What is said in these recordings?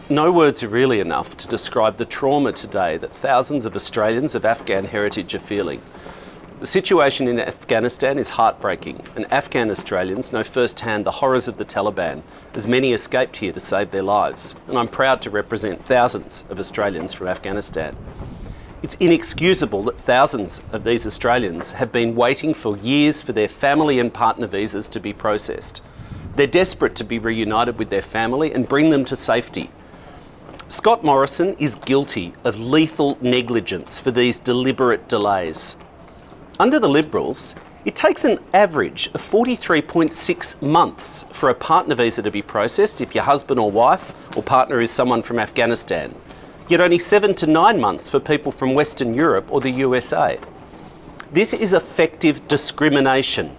No words are really enough to describe the trauma today that thousands of Australians of Afghan heritage are feeling. The situation in Afghanistan is heartbreaking, and Afghan Australians know firsthand the horrors of the Taliban, as many escaped here to save their lives, and I'm proud to represent thousands of Australians from Afghanistan. It's inexcusable that thousands of these Australians have been waiting for years for their family and partner visas to be processed. They're desperate to be reunited with their family and bring them to safety. Scott Morrison is guilty of lethal negligence for these deliberate delays. Under the Liberals, it takes an average of 43.6 months for a partner visa to be processed if your husband or wife or partner is someone from Afghanistan, yet only 7 to 9 months for people from Western Europe or the USA. This is effective discrimination,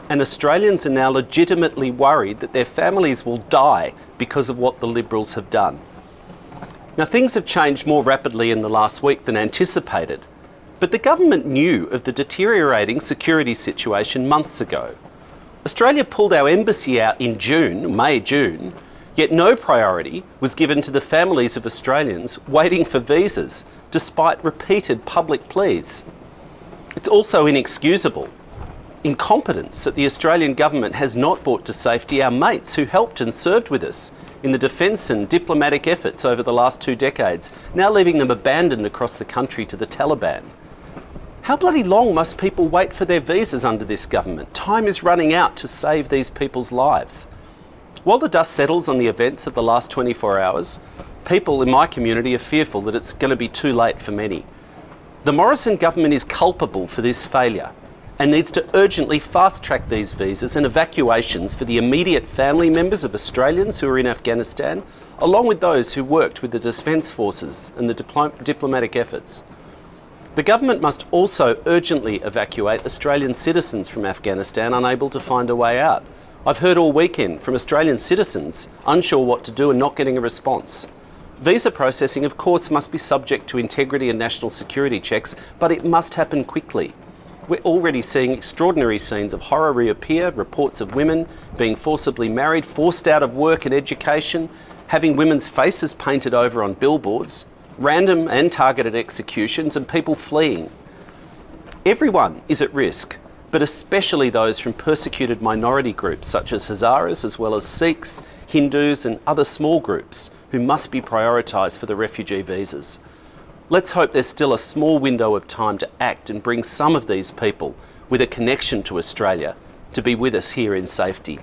and Australians are now legitimately worried that their families will die because of what the Liberals have done. Now, things have changed more rapidly in the last week than anticipated, but the government knew of the deteriorating security situation months ago. Australia pulled our embassy out in May-June, yet no priority was given to the families of Australians waiting for visas, despite repeated public pleas. It's also inexcusable incompetence that the Australian government has not brought to safety our mates who helped and served with us in the defence and diplomatic efforts over the last 2 decades, now leaving them abandoned across the country to the Taliban. How bloody long must people wait for their visas under this government? Time is running out to save these people's lives. While the dust settles on the events of the last 24 hours, people in my community are fearful that it's going to be too late for many. The Morrison government is culpable for this failure and needs to urgently fast-track these visas and evacuations for the immediate family members of Australians who are in Afghanistan, along with those who worked with the Defence Forces and the diplomatic efforts. The government must also urgently evacuate Australian citizens from Afghanistan unable to find a way out. I've heard all weekend from Australian citizens unsure what to do and not getting a response. Visa processing, of course, must be subject to integrity and national security checks, but it must happen quickly. We're already seeing extraordinary scenes of horror reappear, reports of women being forcibly married, forced out of work and education, having women's faces painted over on billboards, random and targeted executions, and people fleeing. Everyone is at risk, but especially those from persecuted minority groups such as Hazaras, as well as Sikhs, Hindus and other small groups who must be prioritised for the refugee visas. Let's hope there's still a small window of time to act and bring some of these people with a connection to Australia to be with us here in safety.